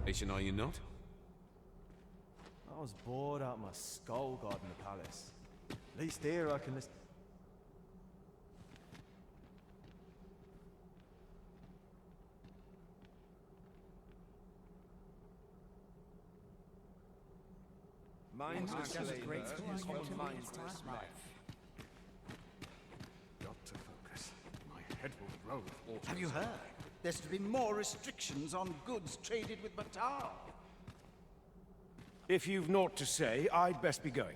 Patient, are you not? I was bored out my skull guarding the palace. At least here I can listen. Mindless labor is for mindless men. Got to focus. My head will roll if all. Have you heard? There's to be more restrictions on goods traded with Batar. If you've naught to say, I'd best be going.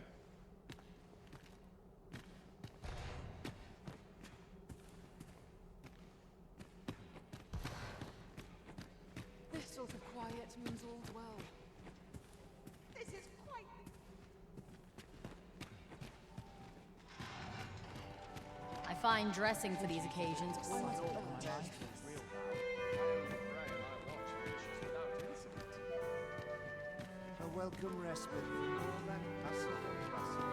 This sort of quiet means all's well. This is quite... I find dressing for these occasions always a A welcome respite from all that hustle and bustle.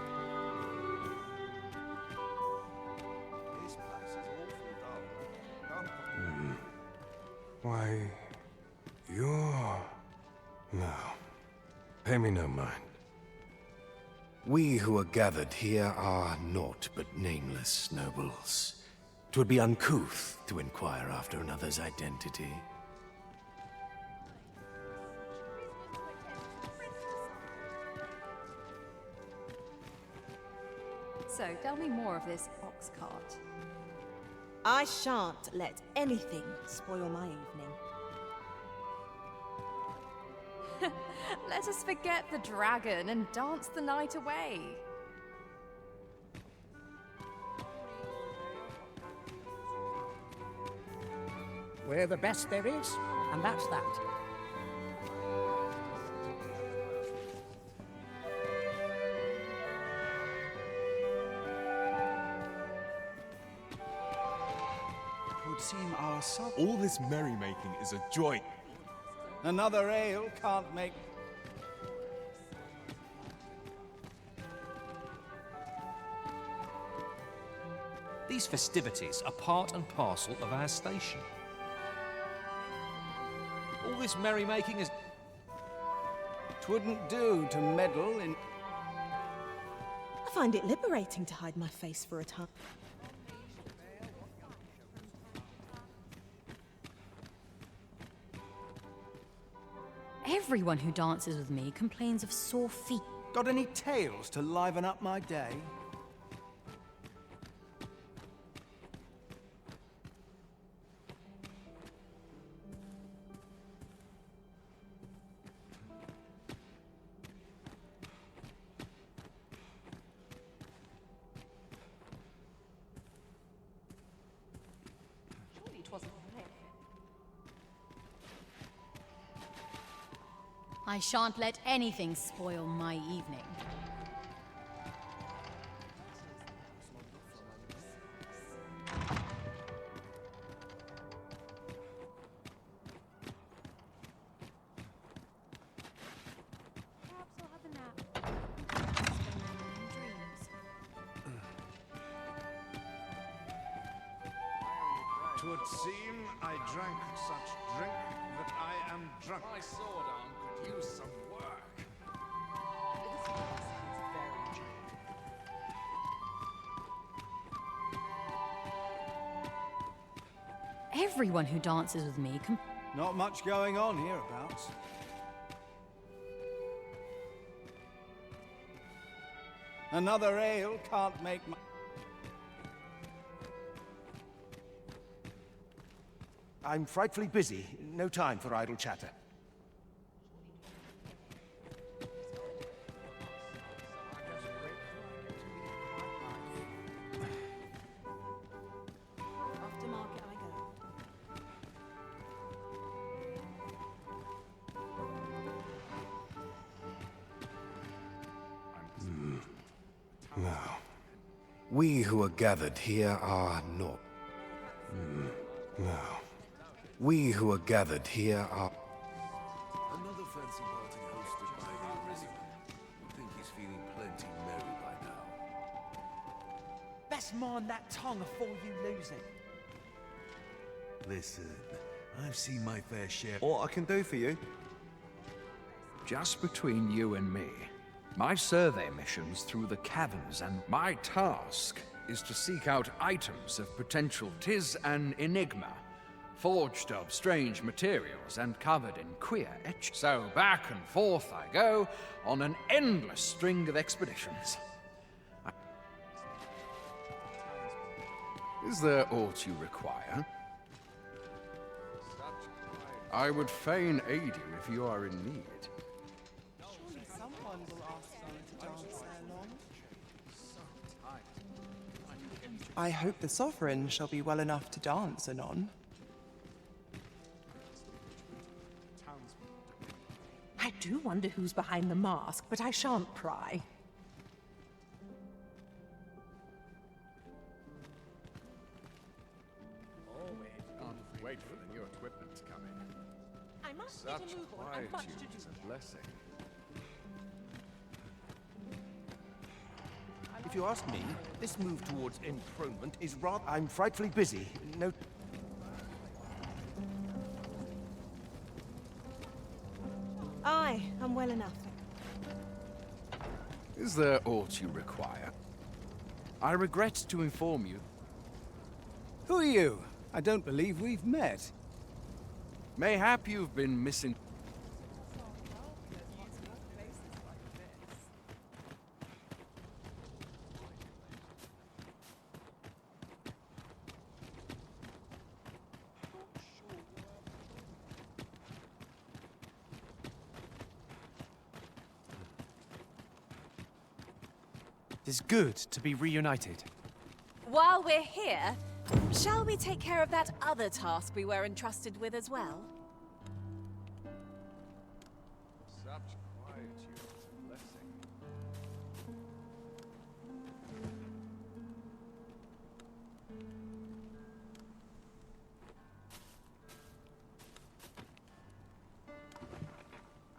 This place is awful dull. Why, you're... No. Pay me no mind. We who are gathered here are naught but nameless nobles. 'Twould be uncouth to inquire after another's identity. So, tell me more of this ox cart. I shan't let anything spoil my evening. Let us forget the dragon and dance the night away. We're the best there is, and that's that. Would seem our sub... All this merrymaking is a joy. Another ale can't make... These festivities are part and parcel of our station. All this merrymaking is... 'Twouldn't do to meddle in... I find it liberating to hide my face for a time. Everyone who dances with me complains of sore feet. Got any tales to liven up my day? Surely it wasn't there. I shan't let anything spoil my evening. Perhaps I'll have a nap. Twould seem I drank such drink that I am drunk. My sword arm could use some work. Everyone who dances with me Not much going on hereabouts. Another ale can't make my... I'm frightfully busy. No time for idle chatter. After market I go. No. We who are gathered here are naught. No. We who are gathered here are... Another fancy party hosted by the Arisen. I think he's feeling plenty merry by now. Best mind that tongue afore you lose it. Listen, I've seen my fair share. What I can do for you? Just between you and me, my survey mission's through the caverns, and my task is to seek out items of potential. 'Tis an enigma, forged of strange materials and covered in queer etch. So back and forth I go on an endless string of expeditions. Is there aught you require? I would fain aid you if you are in need. Surely someone will ask them to dance there long. I hope the Sovereign shall be well enough to dance anon. I do wonder who's behind the mask, but I shan't pry. Can't wait for the new equipment to come in. I must Such need a move on. I've much to quietude do is a yet. blessing. If you ask me, this move towards enthronement is rather... I'm frightfully busy. No... Aye, I'm well enough. Is there aught you require? I regret to inform you. Who are you? I don't believe we've met. Mayhap you've been missing. It's good to be reunited. While we're here, shall we take care of that other task we were entrusted with as well? Such quietude is a blessing.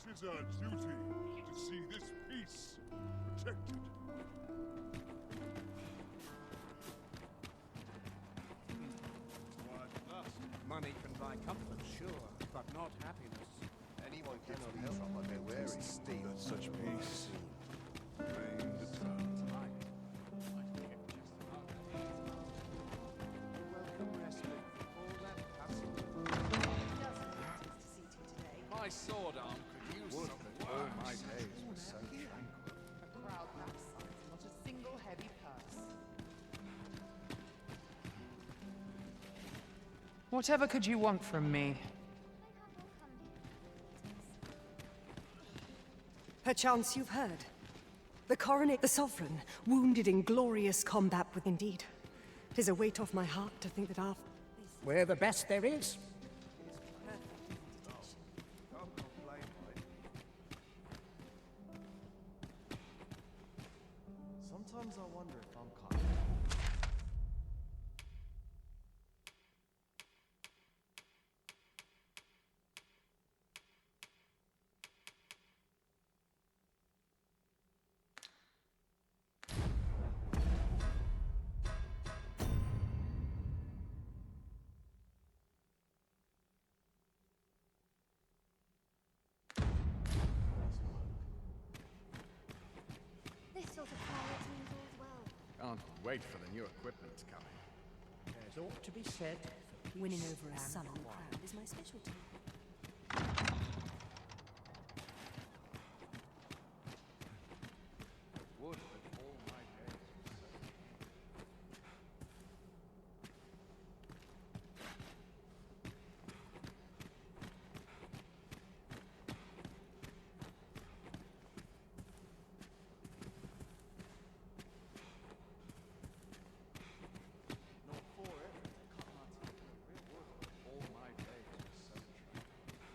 Tis our duty to see this peace protected. Money can buy comfort, sure, but not happiness. Anyone cannot help but their weary steed. That such peace reign eternal. My sword arm could use some work. All my days were so tranquil. A crowd that size, not a single heavy purse. Whatever could you want from me? Perchance you've heard. The coronet, the sovereign, wounded in glorious combat with indeed. 'Tis a weight off my heart to think that our... We're the best there is. Sometimes I wonder if I'm kind of... This sort of quiet means all's well. Can't wait for the new equipment to come in. There's ought to be said for peace Winning over a and sullen quiet. crowd is my specialty. Would that all my days were so Not for it. Cut my teeth in a real wood. all my days were so tranquil.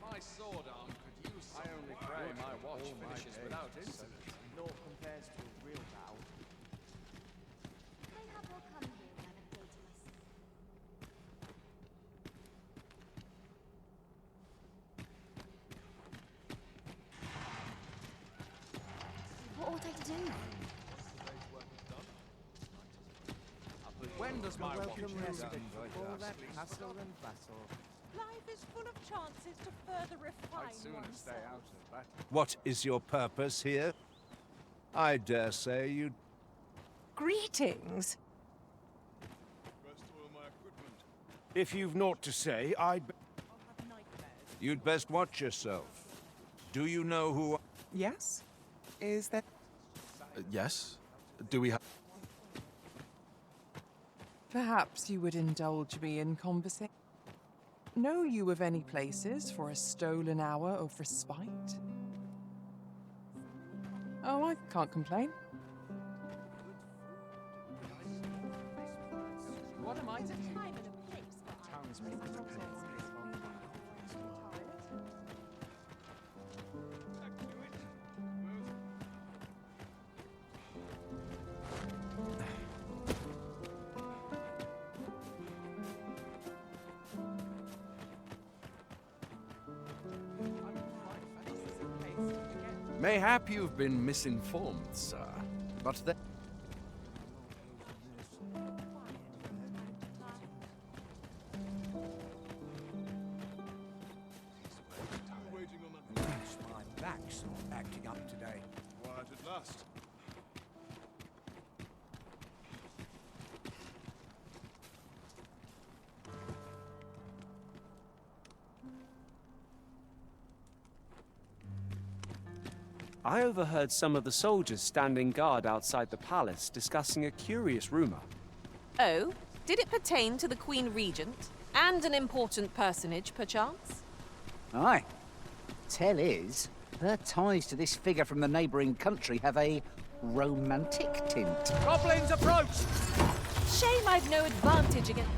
My sword arm could use some I only work. pray My watch all my finishes days without were so incident. Naught compares to a real battle. Mayhap I'll come here when I'm updating myself. What ought I to do? When does my watch Welcome end? respite for all that hassle and bustle. Life is full of chances to further refine I'd sooner stay out of battle. What is your purpose here? I dare say you... Greetings. If you've naught to say, I'd... You'd best watch yourself. Do you know who... Yes? Is that... Yes? Do we have... Perhaps you would indulge me in conversation? Know you of any places for a stolen hour of respite? Oh, I can't complain. What am I to do? Mayhap you've been misinformed, sir, but there... My back's not acting up today. Quiet at last. I overheard some of the soldiers standing guard outside the palace discussing a curious rumor. Oh? Did it pertain to the Queen Regent? And an important personage, perchance? Aye. Tell is, her ties to this figure from the neighbouring country have a romantic tint. Goblins approach! Shame I've no advantage against...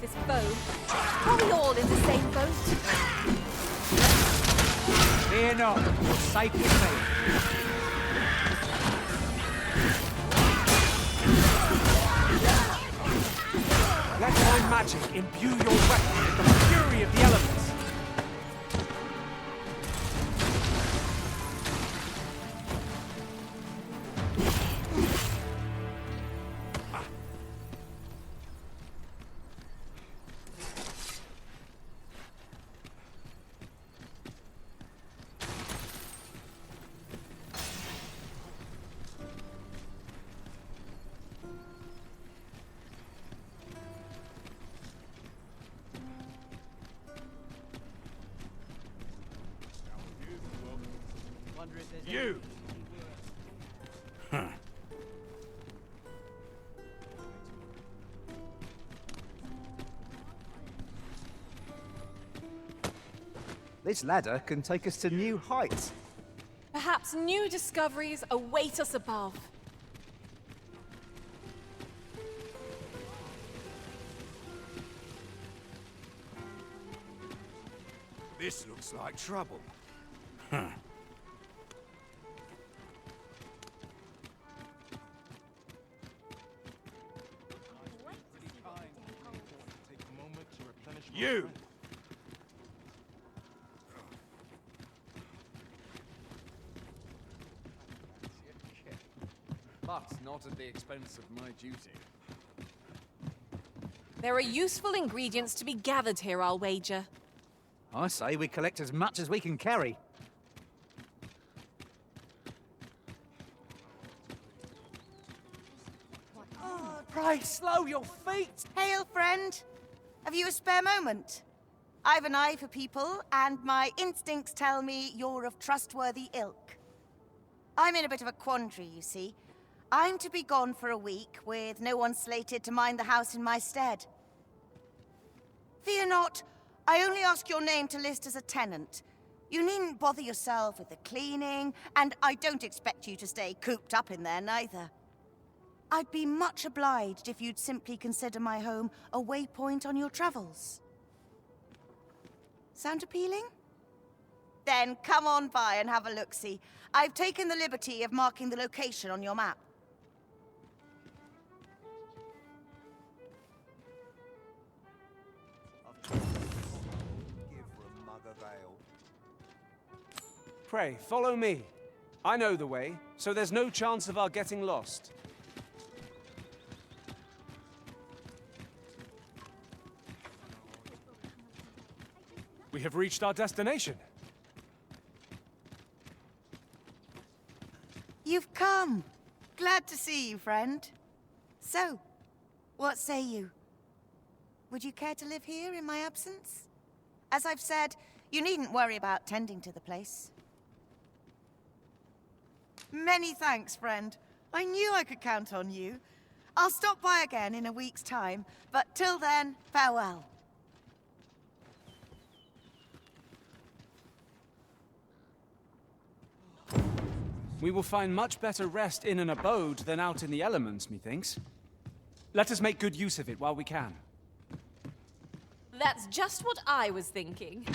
this boat. Are we all in the same boat? Fear not, you're safe with me. Let my magic imbue your weapon with the fury of the elements. You! Huh. This ladder can take us to new heights. Perhaps new discoveries await us above. This looks like trouble. Huh. You! But not at the expense of my duty. There are useful ingredients to be gathered here, I'll wager. I say we collect as much as we can carry. Pray, slow your feet! Hail, friend. Have you a spare moment? I've an eye for people, and my instincts tell me you're of trustworthy ilk. I'm in a bit of a quandary, you see. I'm to be gone for a week, with no one slated to mind the house in my stead. Fear not, I only ask your name to list as a tenant. You needn't bother yourself with the cleaning, and I don't expect you to stay cooped up in there, neither. I'd be much obliged if you'd simply consider my home a waypoint on your travels. Sound appealing? Then come on by and have a look-see. I've taken the liberty of marking the location on your map. Pray, follow me. I know the way, so there's no chance of our getting lost. We have reached our destination. You've come. Glad to see you, friend. So, what say you? Would you care to live here in my absence? As I've said, you needn't worry about tending to the place. Many thanks, friend. I knew I could count on you. I'll stop by again in a week's time, but till then, farewell. We will find much better rest in an abode than out in the elements, methinks. Let us make good use of it while we can. That's just what I was thinking.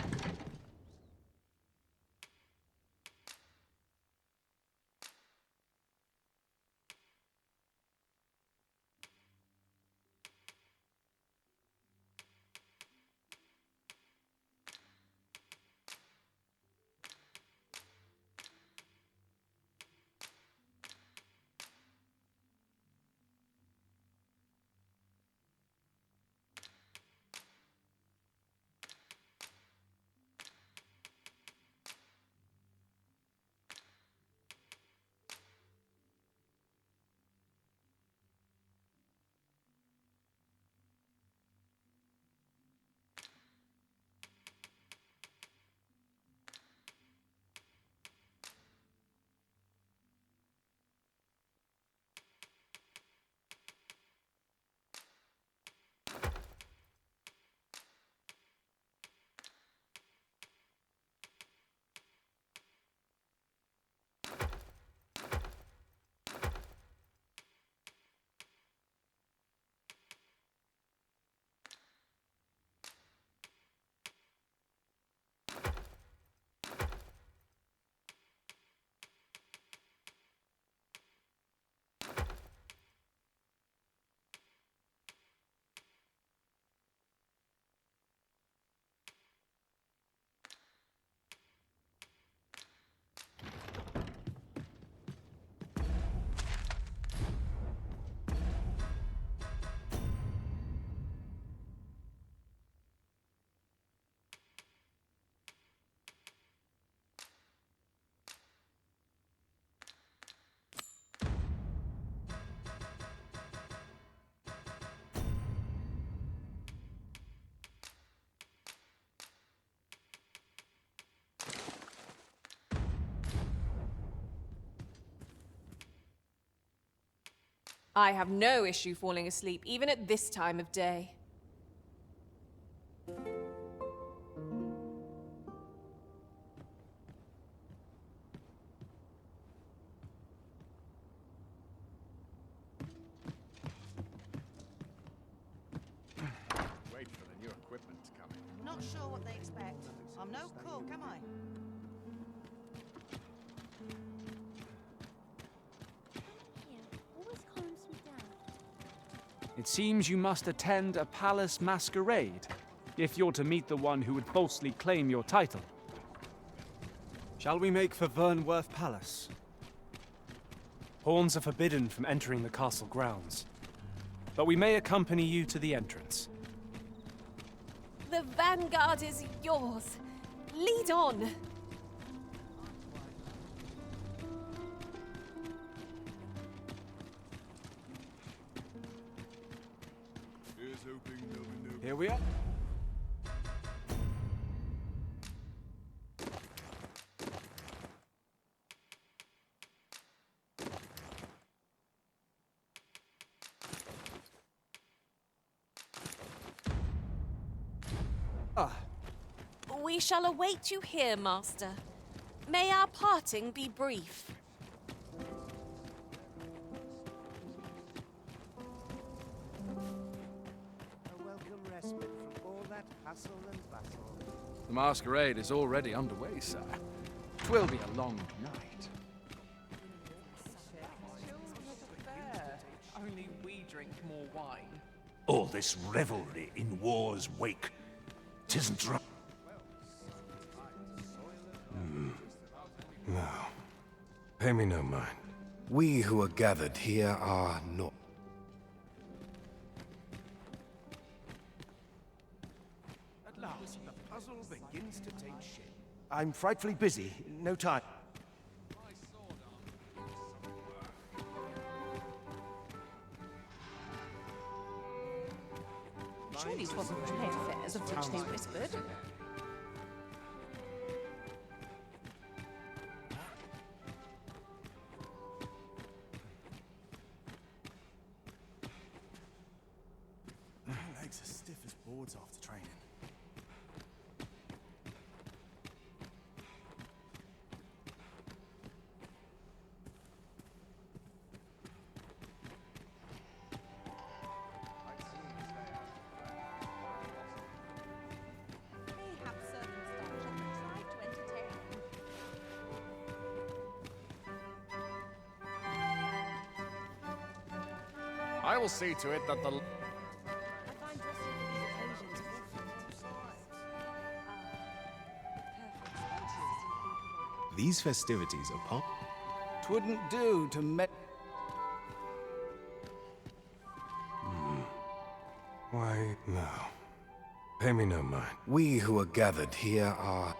I have no issue falling asleep, even at this time of day. Wait for the new equipment to come in. Not sure what they expect. I'm no cook, am I? It seems you must attend a palace masquerade, if you're to meet the one who would falsely claim your title. Shall we make for Vernworth Palace? Horns are forbidden from entering the castle grounds, but we may accompany you to the entrance. The vanguard is yours. Lead on. Here we are. We shall await you here, Master. May our parting be brief. A welcome respite from all that hassle and battle. The masquerade is already underway, sir. 'Twill be a long night. Only we drink more wine. All this revelry in war's wake. 'Tisn't right. No. Pay me no mind. We who are gathered here are not... At last, the puzzle begins to take shape. I'm frightfully busy. No time. Surely it wasn't my affairs of which they whispered. My legs are stiff as boards after training. I will see to it that the... These festivities are pop. Twouldn't do to met. Why, no. Pay me no mind. We who are gathered here are...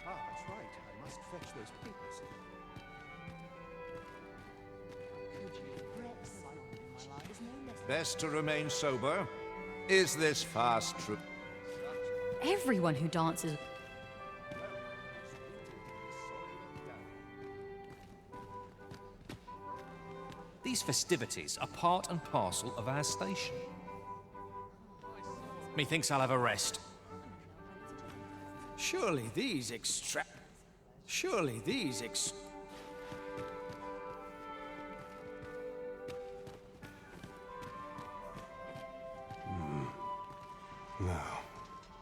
That's right. I must fetch those papers. Best to remain sober. Is this fast true? Everyone who dances. These festivities are part and parcel of our station. Methinks I'll have a rest. Surely these No.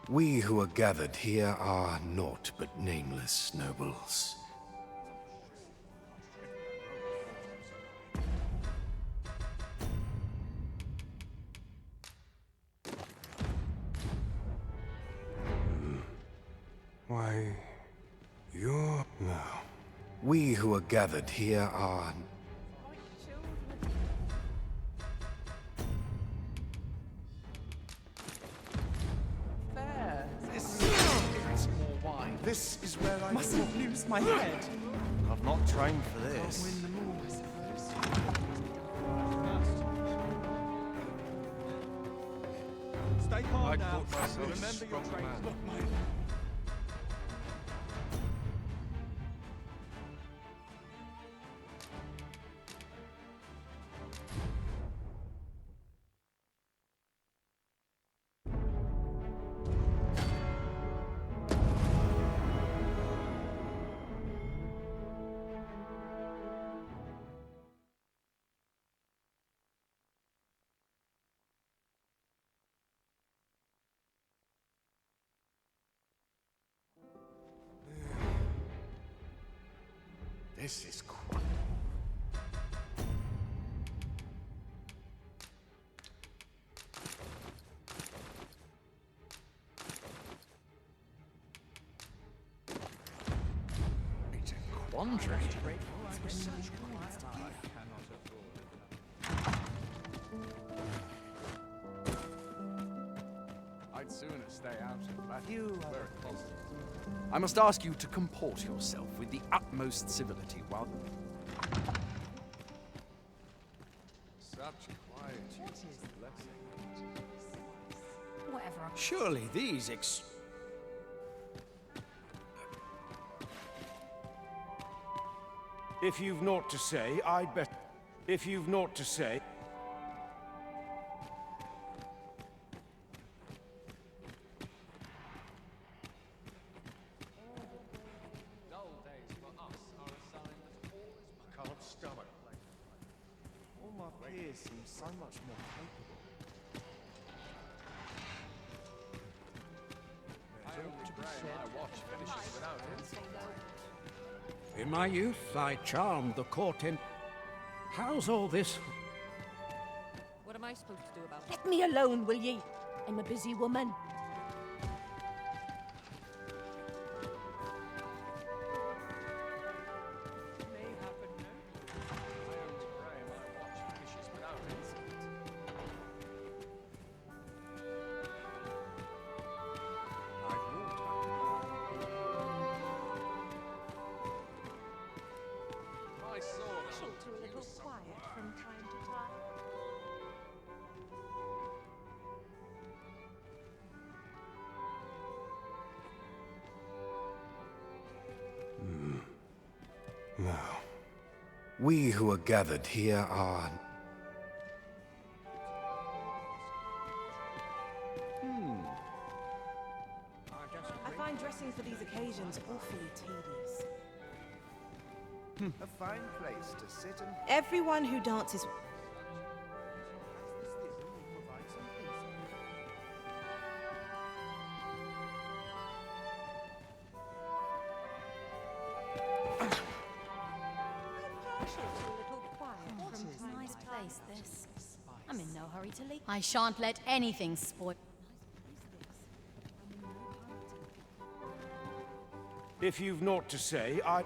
We who are gathered here are naught but nameless nobles. Why, you're... No. We who are gathered here are... Fair. more wine. This is where I Mustn't lose my head. I've not trained for this. Stay calm I'd now. thought myself Remember your strong training. man. Look, mate. This is quite... It's a quandary. I'd sooner stay out of that. You Very positive. I must ask you to comport yourself with the utmost civility while... Such quietude is a blessing. Whatever. Surely these If you've naught to say, I'd bet... If you've naught to say... Dull days for us are a sign that all is... I can't stomach. All my peers seem so much more capable. I hope to pray my watch finishes without incident. In my youth, I charmed the court in... How's all this? What am I supposed to do about it? Let me alone, will ye? I'm a busy woman. A little quiet from time to time. Now, we who are gathered here are... I find dressing for these occasions awfully tedious. A fine place to sit and... Everyone who dances... Nice place, this. I'm in no hurry to leave. I shan't let anything spoil. If you've naught to say, I...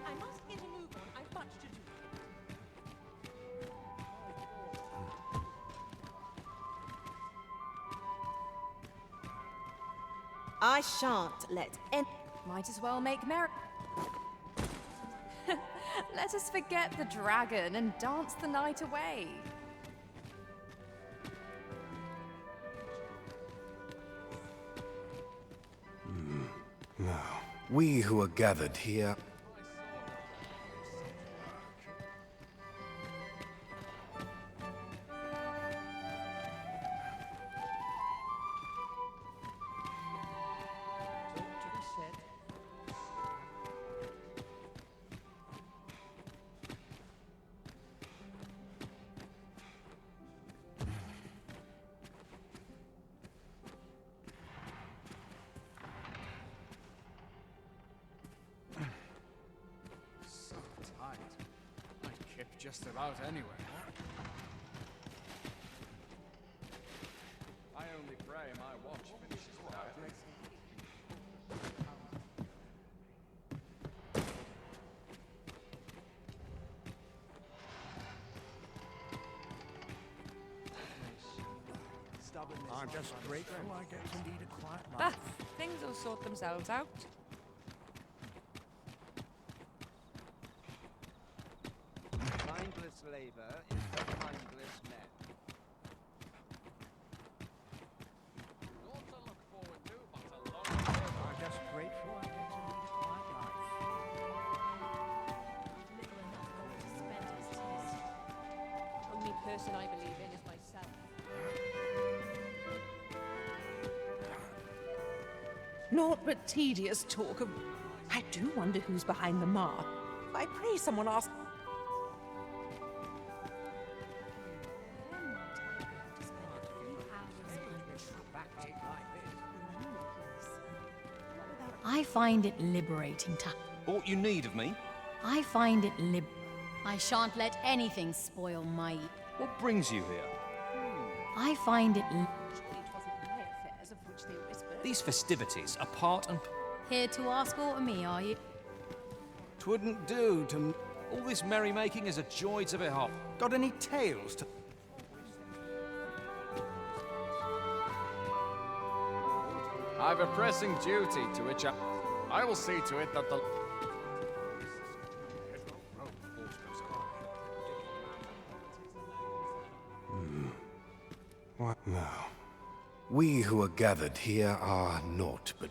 I must get a move on. I've much to do. I shan't let any... Might as well make merry. Let us forget the dragon and dance the night away. Now, we who are gathered here... So tight. I'd kip just about anywhere. I only pray my watch finishes without it. I'm just grateful I get to lead a quiet life. Bah, things will sort themselves out. Mindless labor is for mindless men. Not to look forward to, but a long I'm just grateful I get to lead a quiet life. Little enough gold to spend as tis. Only person I believe in is myself. Naught but tedious talk of... I do wonder who's behind the mask. I pray someone ask... I find it liberating to... Aught you need of me? I find it I shan't let anything spoil my... What brings you here? I find it... These festivities are part and... Here to ask aught of me, are you? 'Twouldn't do to... All this merrymaking is a joy to behold. Got any tales to... I've a pressing duty to which I will see to it that the... What now? We who are gathered here are naught but...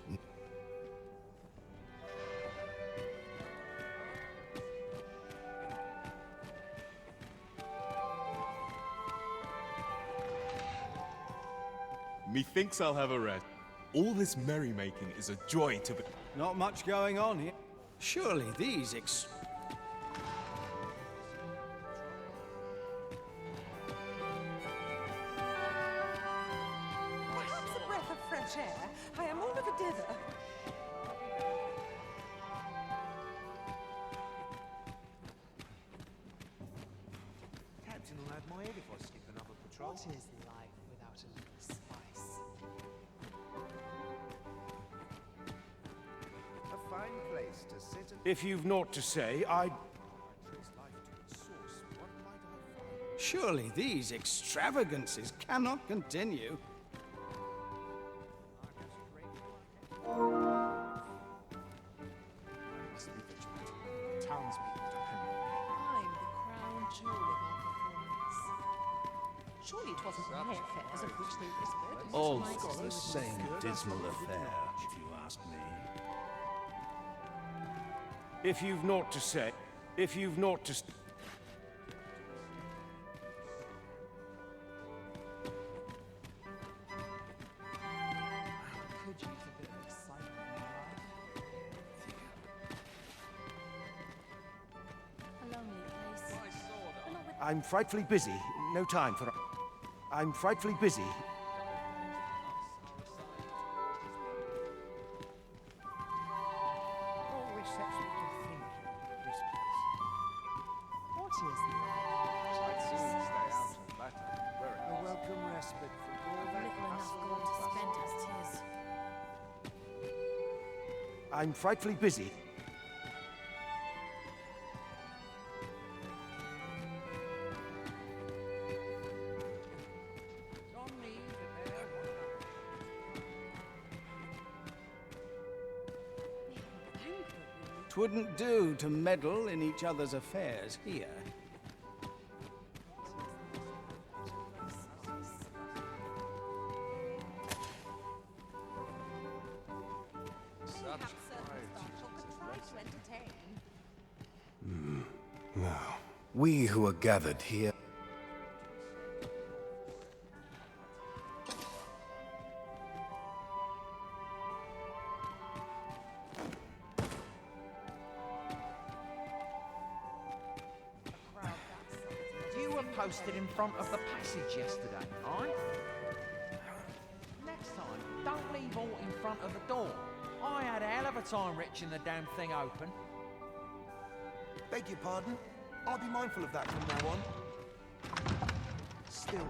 Methinks I'll have a rest. All this merrymaking is a joy to be... Not much going on here. Surely these What is life without a little spice? A fine place to sit and... If you've naught to say, I'd... Surely these extravagances cannot continue. I'm the crown jewel of our performance. Surely it wasn't my affairs of which they whispered. All the same dismal affair, if you ask me. If you've naught to say... If you've naught to... Could use a bit of excitement in my life. A lonely place. I'm frightfully busy. No time for... I'm frightfully busy. Always sets me to thinking, this place. What is I'd soon stay out of that. A welcome respite from all that Little enough hustle gold and to spend bustle. as 'tis. I'm frightfully busy. Twouldn't do to meddle in each other's affairs here. Now, we who are gathered here... You were posted in front of the passage yesterday, aye? Next time, don't leave aught in front of the door. I had a hell of a time wrenching the damn thing open. Beg your pardon? I'll be mindful of that from now on. Still,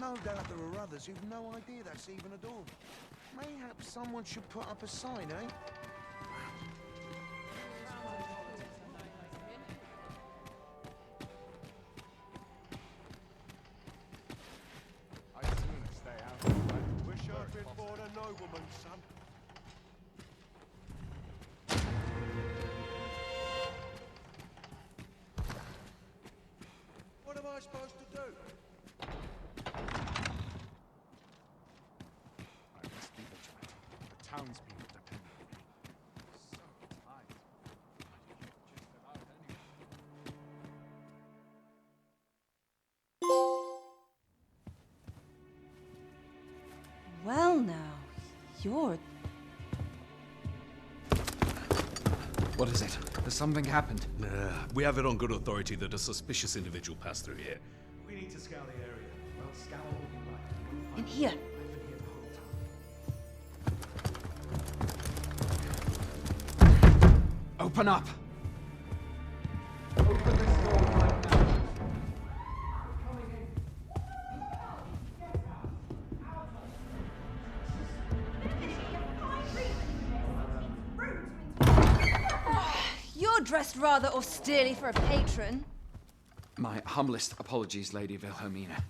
no doubt there are others who've no idea that's even a door. Mayhaps someone should put up a sign, eh? I'd soon stay out of that. Wish I'd been born a nobleman, son. What am I supposed to do? I must be vigilant. The townspeople depend on me. So tight. Just about Well now, you're... What is it? Has something happened? We have it on good authority that a suspicious individual passed through here. We need to scour the area. Well, scour will be right. In here. I've been here the whole time. Open up! Open this door right now. Coming in. You're dressed rather austerely for a patron. My humblest apologies, Lady Wilhelmina.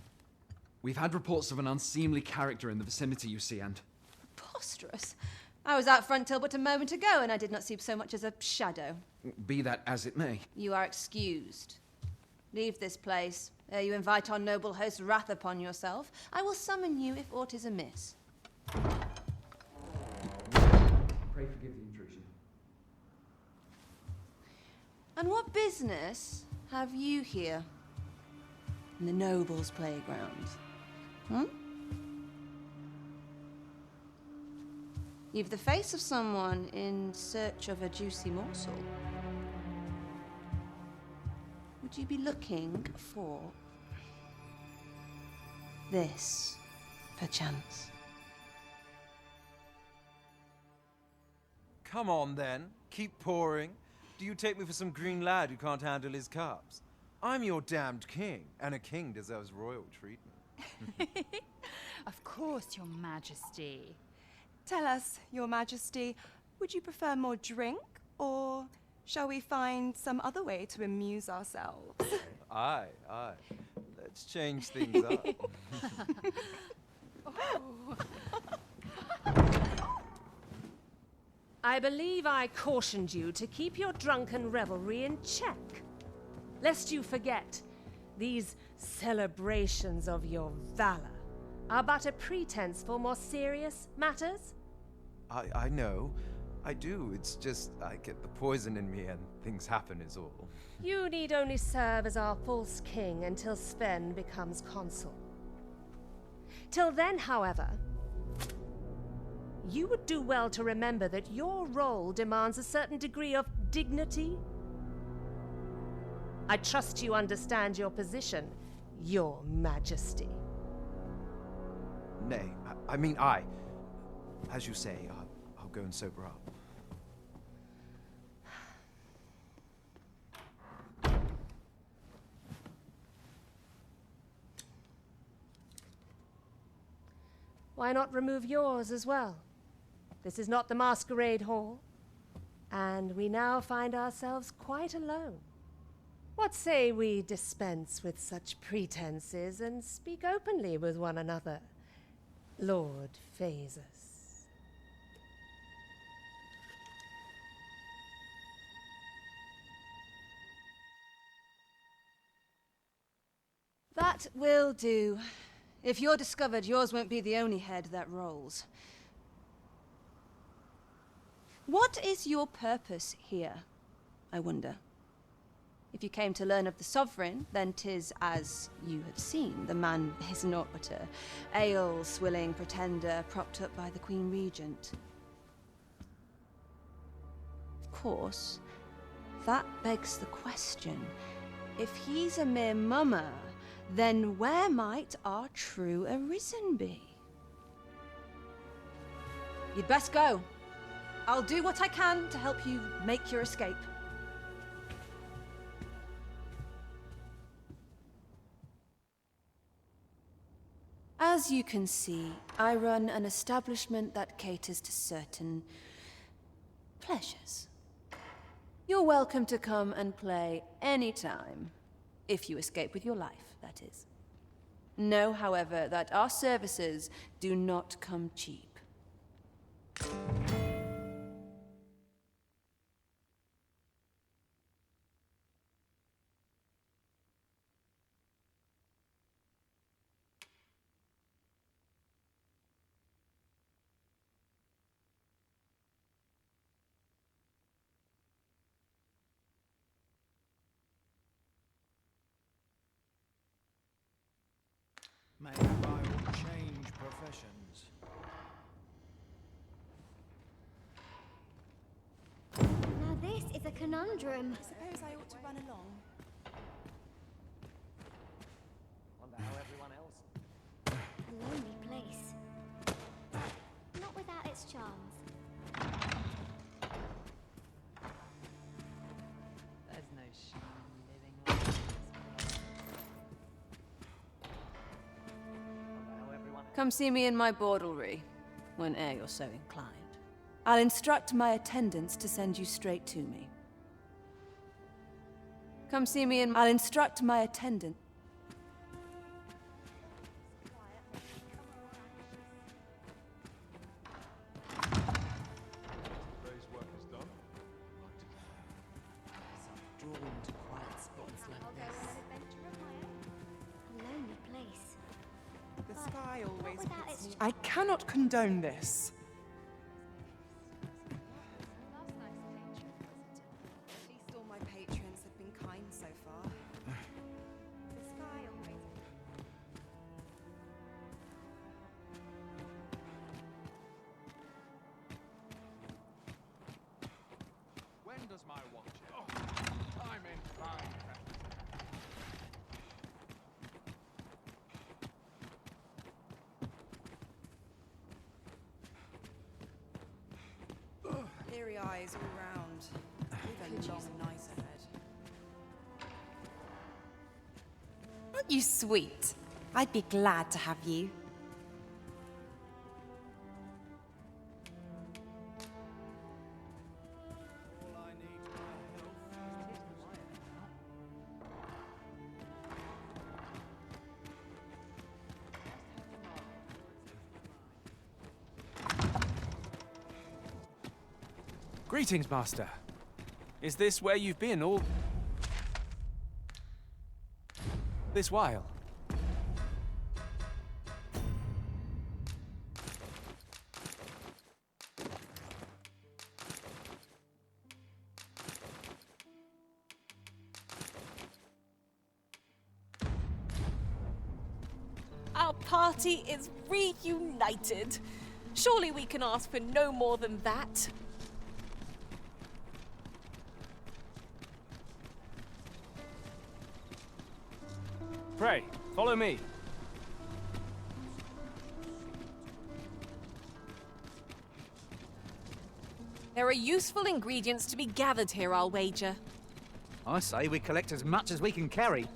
We've had reports of an unseemly character in the vicinity, you see, and... Preposterous. I was out front till but a moment ago, and I did not see so much as a shadow. Be that as it may. You are excused. Leave this place, ere you invite our noble host's wrath upon yourself. I will summon you if aught is amiss. Pray forgive the intrusion. And what business have you here? In the nobles' playground? Hmm? You've the face of someone in search of a juicy morsel. Would you be looking for this, perchance? Come on, then. Keep pouring. Do you take me for some green lad who can't handle his cups? I'm your damned king, and a king deserves royal treatment. Of course, Your Majesty. Tell us, Your Majesty, would you prefer more drink, or shall we find some other way to amuse ourselves? Aye. Let's change things up. I believe I cautioned you to keep your drunken revelry in check, lest you forget these celebrations of your valor are but a pretense for more serious matters. I know. I do. It's just I get the poison in me and things happen is all. You need only serve as our false king until Sven becomes consul. Till then, however, you would do well to remember that your role demands a certain degree of dignity. I trust you understand your position, Your Majesty. Nay, I mean I. As you say, I'll go and sober up. Why not remove yours as well? This is not the Masquerade Hall, and we now find ourselves quite alone. What say we dispense with such pretenses and speak openly with one another, Lord Phasus? That will do. If you're discovered, yours won't be the only head that rolls. What is your purpose here, I wonder? If you came to learn of the Sovereign, then 'tis as you have seen. The man is naught but a ale-swilling pretender propped up by the Queen Regent. Of course, that begs the question. If he's a mere mummer, then where might our true Arisen be? You'd best go. I'll do what I can to help you make your escape. As you can see, I run an establishment that caters to certain pleasures. You're welcome to come and play anytime, if you escape with your life, that is. Know, however, that our services do not come cheap. Maybe I will change professions. Now this is a conundrum. I suppose I ought to run along. Wonder how everyone else. A lonely place. Not without its charms. There's no shame living like this. Come see me in my bordlery, whene'er you're so inclined. I'll instruct my attendants to send you straight to me. Come see me in... I'll instruct my attendant... Drawn to quiet spots like this. A lonely place. The sky always without puts its me... I cannot condone this. At least all my patrons have been kind so far. The sky always... When does my watch? Oh, I'm in fine. Leery eyes all round. We've a long night ahead. Aren't you sweet? I'd be glad to have you. Greetings, Master. Is this where you've been all this while? Our party is reunited. Surely we can ask for no more than that. Pray, follow me. There are useful ingredients to be gathered here, I'll wager. I say we collect as much as we can carry.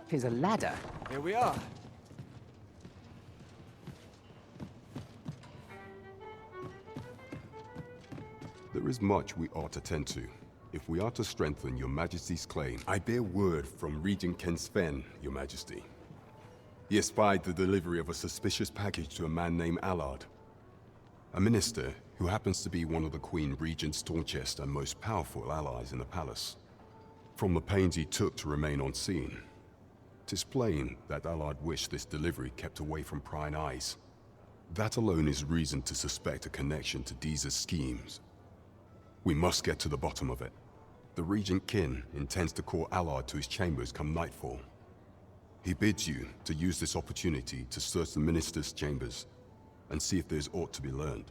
Here's a ladder. Here we are. There is much we ought to tend to. If we are to strengthen your majesty's claim, I bear word from Regent Ken Sven, your majesty. He espied the delivery of a suspicious package to a man named Allard, a minister who happens to be one of the Queen Regent's staunchest and most powerful allies in the palace. From the pains he took to remain on scene, 'tis plain that Allard wished this delivery kept away from prying eyes. That alone is reason to suspect a connection to Deeza's schemes. We must get to the bottom of it. The Regent Kin intends to call Allard to his chambers come nightfall. He bids you to use this opportunity to search the minister's chambers and see if there's aught to be learned.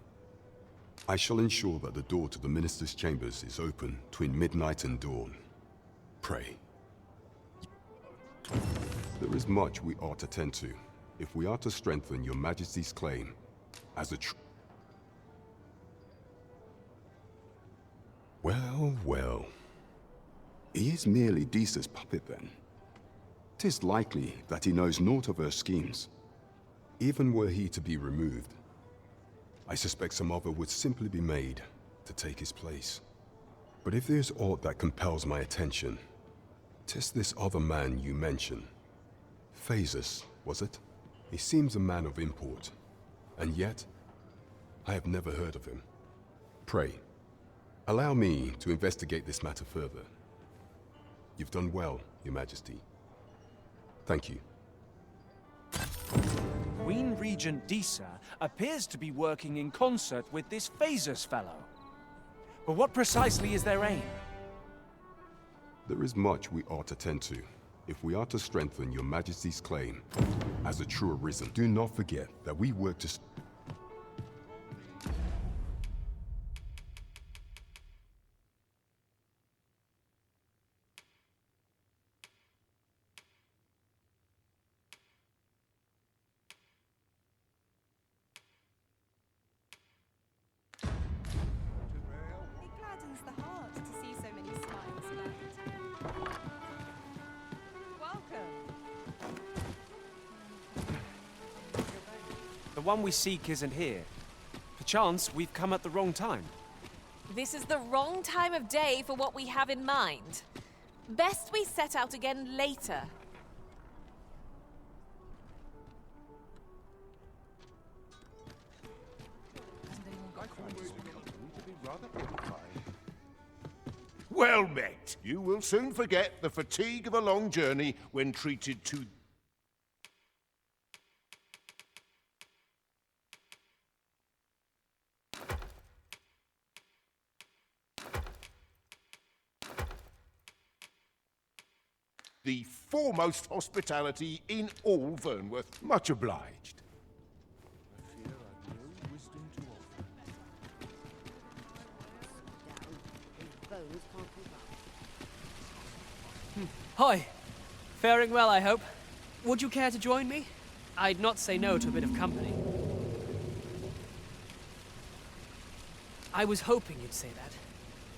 I shall ensure that the door to the minister's chambers is open between midnight and dawn. Pray. There is much we ought to tend to if we are to strengthen your majesty's claim as a Well, well. He is merely Deeza's puppet then. 'Tis likely that he knows naught of her schemes. Even were he to be removed, I suspect some other would simply be made to take his place. But if there's aught that compels my attention, 'tis this other man you mention. Phasus, was it? He seems a man of import, and yet I have never heard of him. Pray, allow me to investigate this matter further. You've done well, Your Majesty. Thank you. Queen Regent Deeza appears to be working in concert with this Phasus fellow. But what precisely is their aim? There is much we ought to tend to if we are to strengthen Your Majesty's claim as a true Arisen. Do not forget that we work to... It gladdens the heart to see so many smiles about. Welcome. The one we seek isn't here. Perchance we've come at the wrong time. This is the wrong time of day for what we have in mind. Best we set out again later. Well met. You will soon forget the fatigue of a long journey when treated to... the foremost hospitality in all Vernworth. Much obliged. I fear I've no wisdom to offer. Hi. Faring well, I hope. Would you care to join me? I'd not say no to a bit of company. I was hoping you'd say that.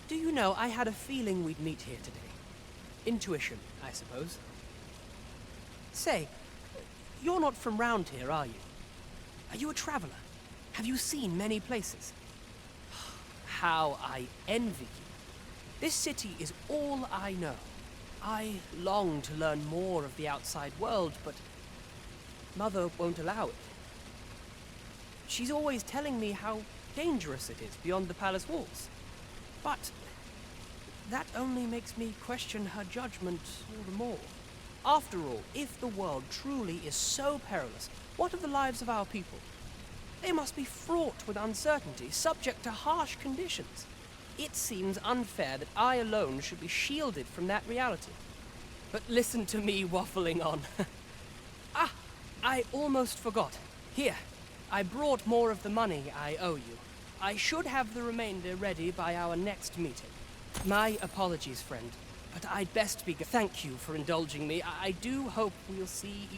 Do you know, I had a feeling we'd meet here today. Intuition, I suppose. Say, you're not from round here, are you? Are you a traveler? Have you seen many places? How I envy you. This city is all I know. I long to learn more of the outside world, but Mother won't allow it. She's always telling me how dangerous it is beyond the palace walls. But that only makes me question her judgment all the more. After all, if the world truly is so perilous, what of the lives of our people? They must be fraught with uncertainty, subject to harsh conditions. It seems unfair that I alone should be shielded from that reality. But listen to me waffling on. Ah, I almost forgot. Here, I brought more of the money I owe you. I should have the remainder ready by our next meeting. My apologies, friend, but I'd best be Thank you for indulging me. I do hope we'll see...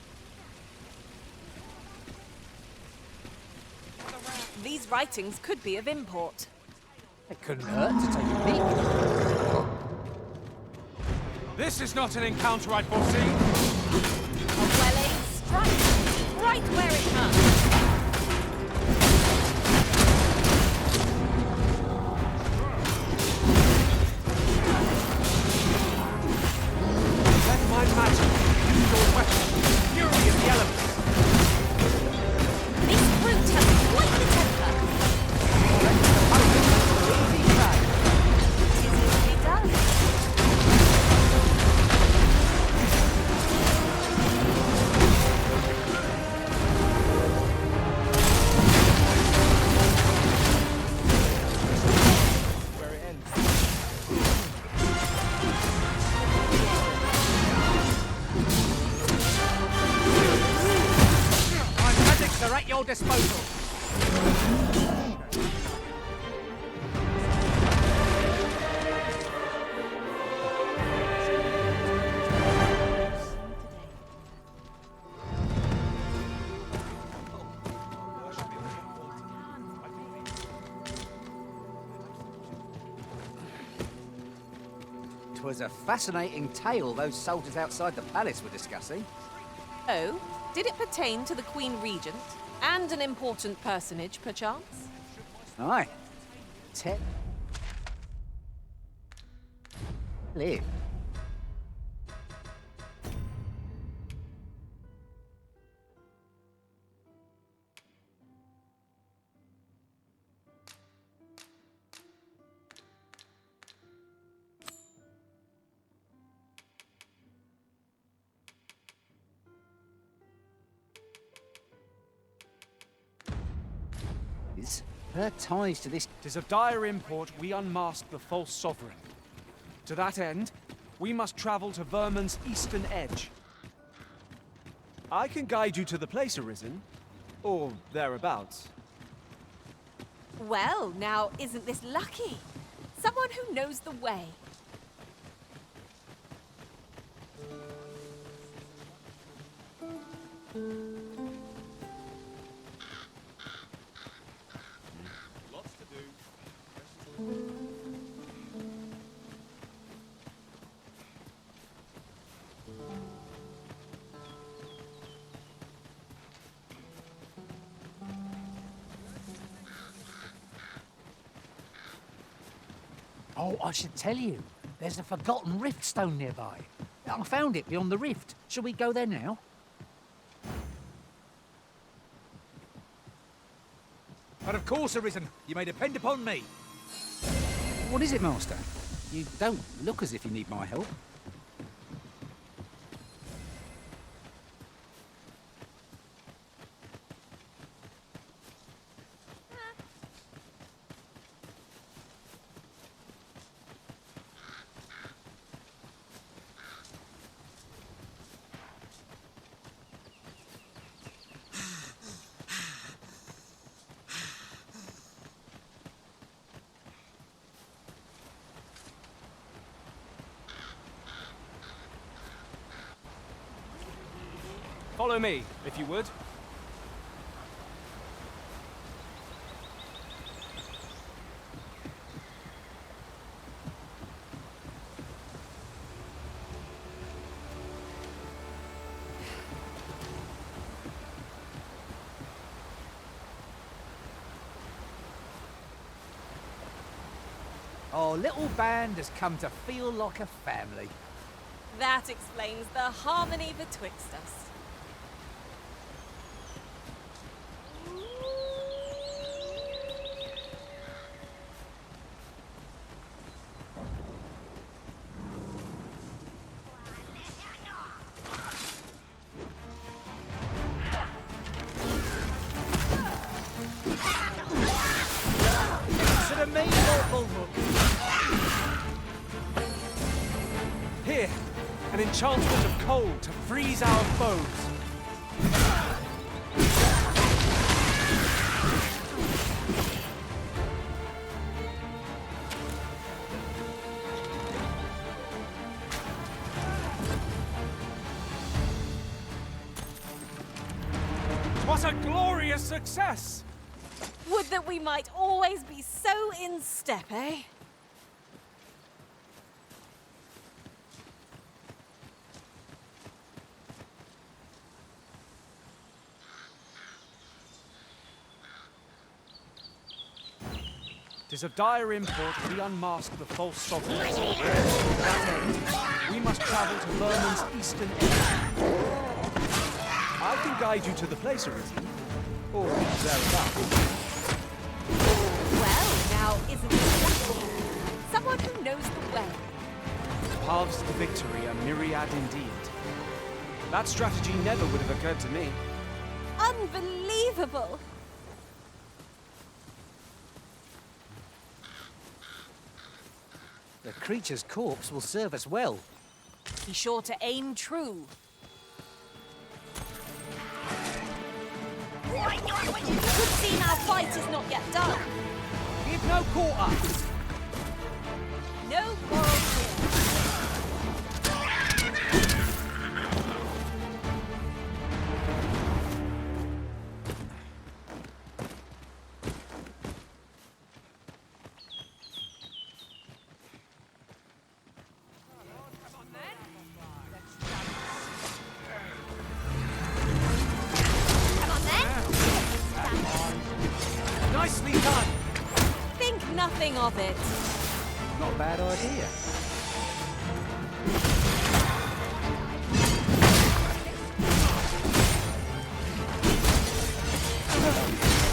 These writings could be of import. It couldn't hurt to take a peek. This is not an encounter I'd foreseen. A well-aimed strike, right where it comes. Let my magic use your weapon, fury of the elements. This brute has quite the temper. It is easily done. Where it ends. My magics are at your disposal. It was a fascinating tale those soldiers outside the palace were discussing. Oh, did it pertain to the Queen Regent and an important personage, perchance? Aye. Live. Her ties to this... Tis of dire import we unmask the false sovereign. To that end, we must travel to Vermin's eastern edge. I can guide you to the place, Arisen. Or thereabouts. Well, now, isn't this lucky? Someone who knows the way. Lots to do. Oh, I should tell you. There's a forgotten rift stone nearby. I found it beyond the rift. Shall we go there now? But of course, Arisen. You may depend upon me. What is it, Master? You don't look as if you need my help. Follow me, if you would. Our little band has come to feel like a family. That explains the harmony betwixt us. Consider me your bullhook. Here, an enchantment of cold to freeze our foes. What a glorious success! Would that we might always be so in step, eh? It is of dire import we unmask the false sovereign. To that end, we must travel to Vermin's eastern edge. I can guide you to the place, Arisen, or thereabouts. Well, now isn't it lucky? Someone who knows the way. Paths to victory are myriad indeed. That strategy never would have occurred to me. Unbelievable! The creature's corpse will serve us well. Be sure to aim true. Good seeing our fight is not yet done. Give no quarter. No quarrels here. Nicely done. Think nothing of it. Not a bad idea.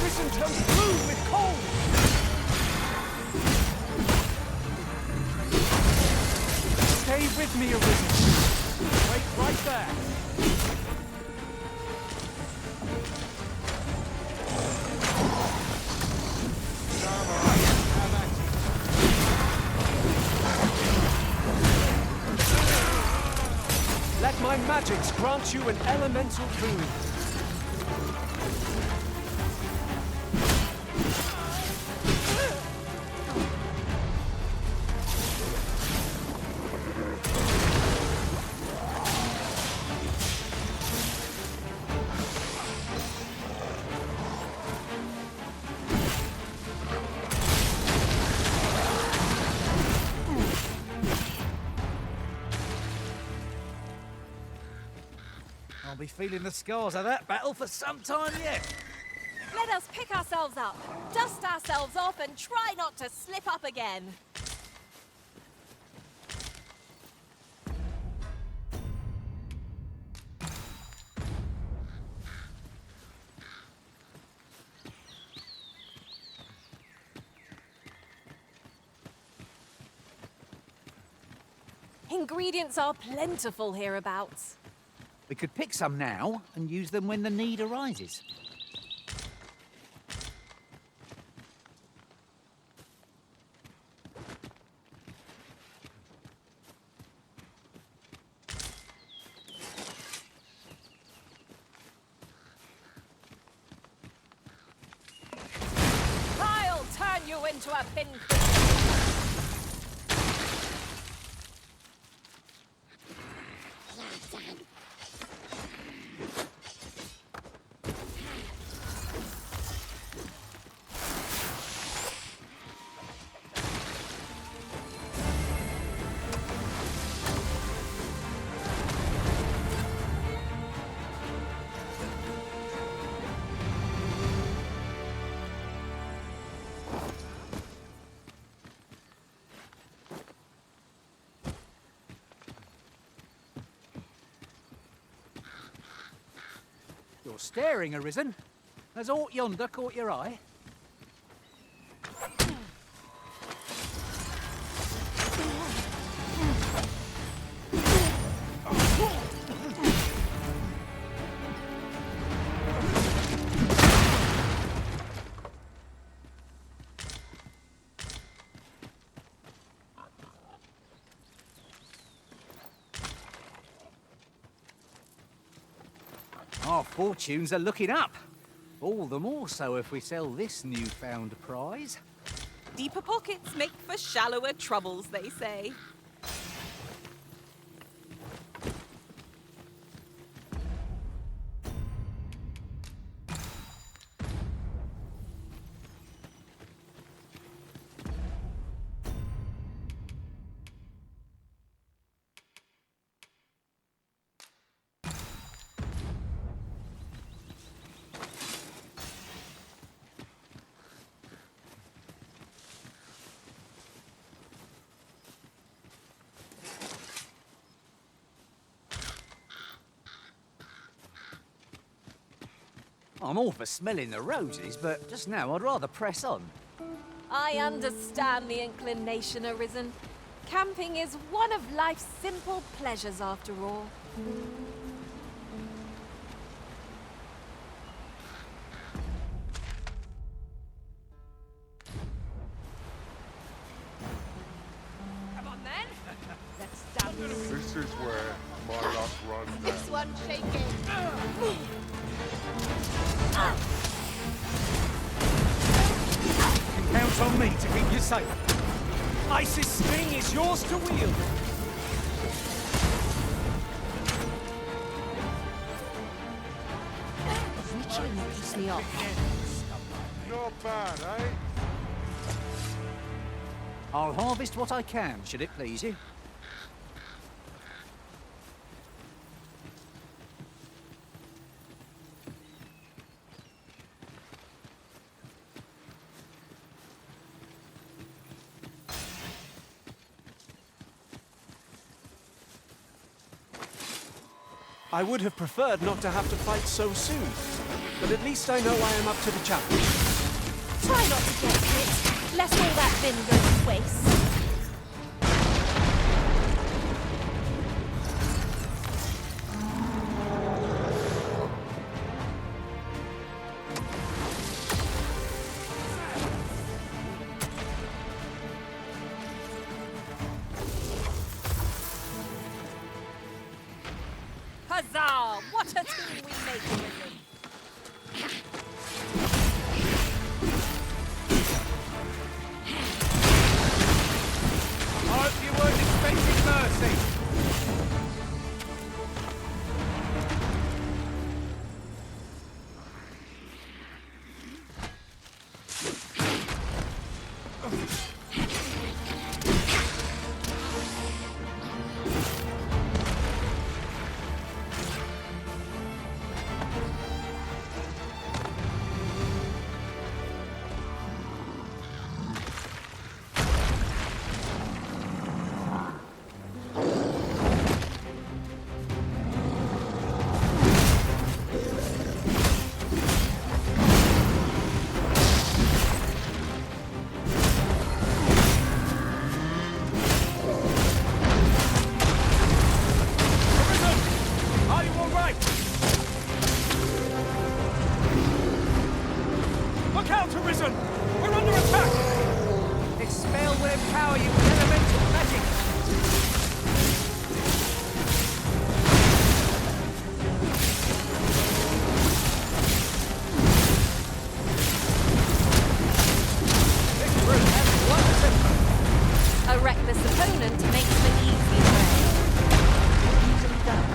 Arisen turns blue with cold! Stay with me, Arisen. Wait right there. Let my magics grant you an elemental boon. I'll be feeling the scars of that battle for some time yet. Let us pick ourselves up, dust ourselves off, and try not to slip up again. Ingredients are plentiful hereabouts. We could pick some now and use them when the need arises. I'll turn you into a bin. You're staring, Arisen. Has aught yonder caught your eye? Our fortunes are looking up. All the more so if we sell this newfound prize. Deeper pockets make for shallower troubles, they say. I'm all for smelling the roses, but just now I'd rather press on. I understand the inclination, Arisen. Camping is one of life's simple pleasures, after all. Come on, then. Let's dance. This is where my luck runs out. This one shaking. You can count on me to keep you safe. Ice's sting is yours to wield. Reaching will piss me off. Not bad, eh? I'll harvest what I can, should it please you. I would have preferred not to have to fight so soon, but at least I know I am up to the challenge. Try not to get hit, lest all that vim goes to waste. Huzzah! What a team we make, Arisen. I hope you weren't expecting mercy. A reckless opponent makes for easy prey. Easily done.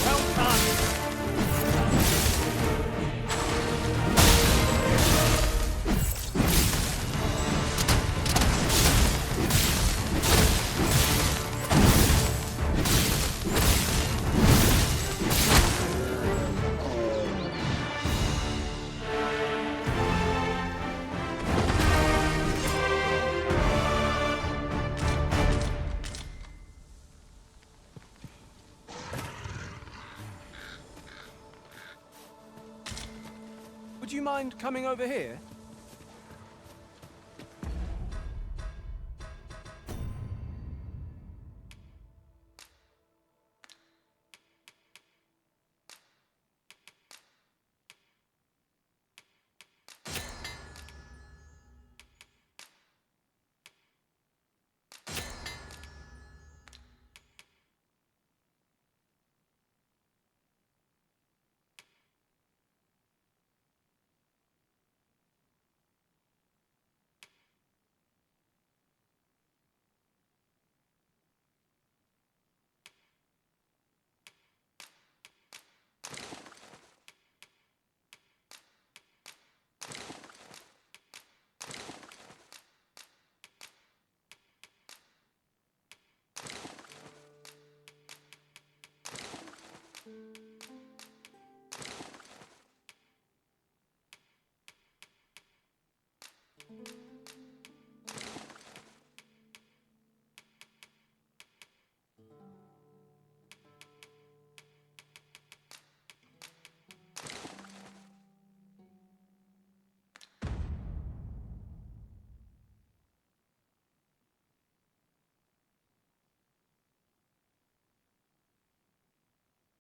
Well done. Would you mind coming over here?